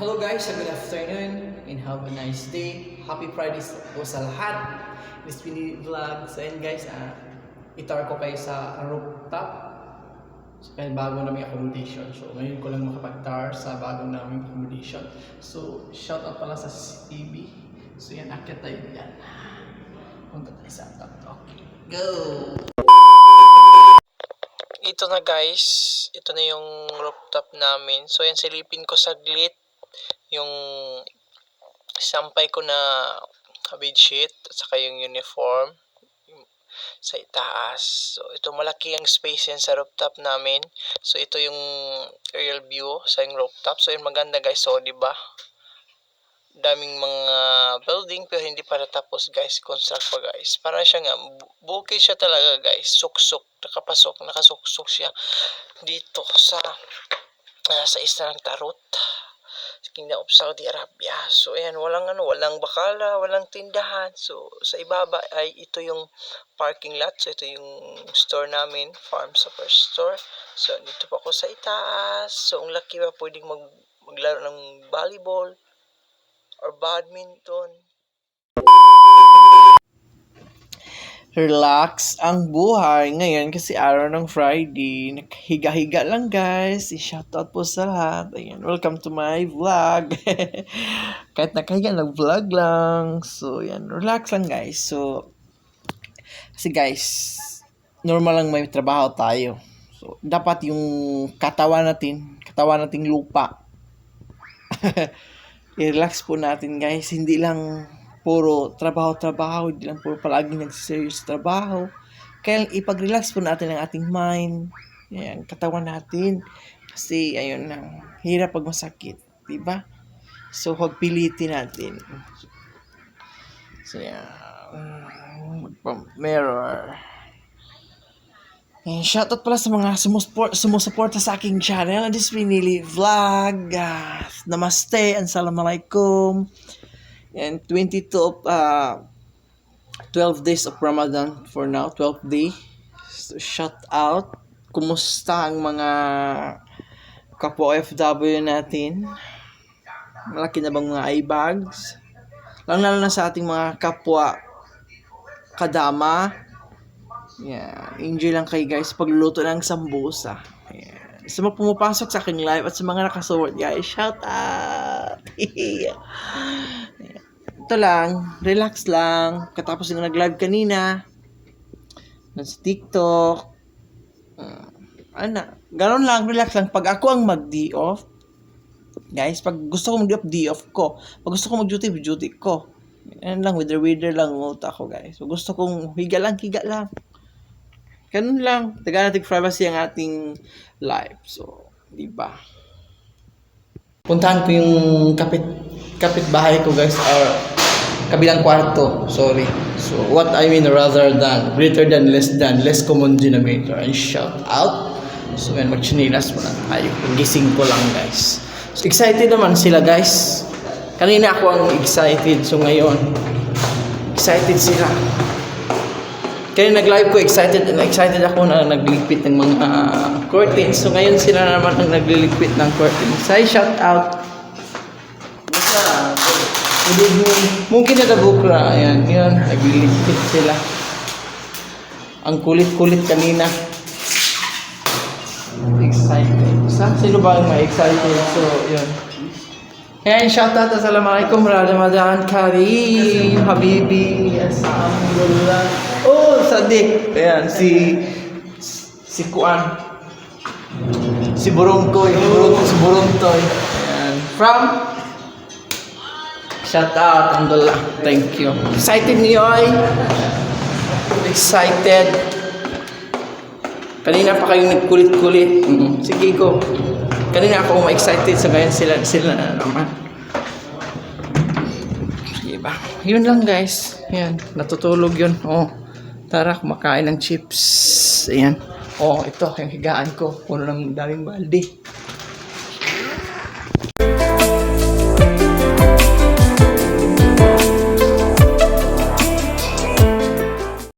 Hello guys, good afternoon and have a nice day. Happy Friday po sa lahat. This mini vlog. So ayun guys, itar ko kayo sa rooftop. So kaya bago namin accommodation. So ngayon ko lang makapag-tar sa bago namin accommodation. So shout out pala sa CCTV. So yan, akyat tayo yan. Punta tayo sa top. Okay, go! Ito na guys, ito na yung rooftop namin. So yan, silipin ko saglit yung sampay ko na bedsheet at saka yung uniform sa itaas. So ito, malaki ang space yan sa rooftop namin. So ito yung aerial view sa yung rooftop. So yun, maganda guys. So diba, daming mga building pero hindi pa natapos guys. Construct pa guys. Para siya nga, bukid siya talaga guys. Suksok, nakasuksok siya dito sa isla ng Tarut, Kingdom of Saudi Arabia. So ayan, walang bakala, walang tindahan. So sa ibaba ay ito yung parking lot. So ito yung store namin, Farm Superstore. So dito pa ako sa itaas. So ang laki pa, pwedeng maglaro ng volleyball or badminton. Relax ang buhay ngayon kasi araw ng Friday. Naghiga-higa lang guys. I-shoutout po sa lahat. Ayan, welcome to my vlog. Kahit nakahiga, nag-vlog lang. So, yan, relax lang guys. So, kasi guys, normal lang may trabaho tayo. So, dapat yung katawan nating lupa. I-relax po natin guys. Hindi lang puro trabaho, hindi lang puro palagi nag-serious trabaho. Kaya ipag-relax po natin ang ating mind, yan, katawan natin. Kasi, ayun lang, hirap pag masakit, diba? So, huwag pilitin natin. So, yan, mirror. And shoutout pala sa mga sumusuporta sa aking channel. This is Pinili Vlog. Namaste and Assalamualaikum. And 22 of 12 days of Ramadan for now, 12th day. So, shout out. Kumusta ang mga kapwa OFW natin? Malaki na bang mga eye bags? Lalo na sa ating mga kapwa kadama. Yeah, enjoy lang kayo guys pagluluto ng sambusa. Yeah. Sa mga pumapasok sa aking live at sa mga nakasuword guys, shout out! Ito lang, relax lang. Katapos yung nag-live kanina, sa TikTok, ganon lang, relax lang. Pag ako ang mag-D off, guys, pag gusto ko mag-D off, D off ko. Pag gusto ko mag-duty, duty ko. Yan lang, wither lang uta ko guys. Pag gusto kong higa lang. Ganun lang. Taga natin privacy ang ating live. So, di ba? Puntahan ko yung kapitbahay ko guys, or kabilang kwarto, sorry. So, what I mean rather than, greater than, less common denominator. And shout out. So, yan, magchinilas muna tayo. Gising ko lang guys. So, excited naman sila guys. Kanina ako ang excited. So, ngayon, excited sila. Kaya nag-live ko, excited ako na naglipit ng mga curtains. So ngayon sila naman ang naglilipit ng curtains. Say shout out. Good evening. Mungkin na bukra. Ayan, yun. Naglilipit sila. Ang kulit-kulit kanina. Excited. Sino ba ang ma-excited? So, yun. Ayan, shout out. Assalamualaikum. Ramadan Kareem. Habibi. Alhamdulillah. Oh, Sadik. Ayan, si Kuan. Si Burungkoy. Si Burungtoy. Ayan. From? Shout out. Alhamdulillah. Thank you. Excited niyo ay? Excited. Kanina pa kayong nagkulit-kulit. Sige ko. Kanina ako ma-excited. So ngayon sila na naman. Diba? Yun lang guys. Ayan. Natutulog yun. Oh. Tara, kumakain ng chips. Ayan. Oh, ito, yung higaan ko. Puno ng daming balde.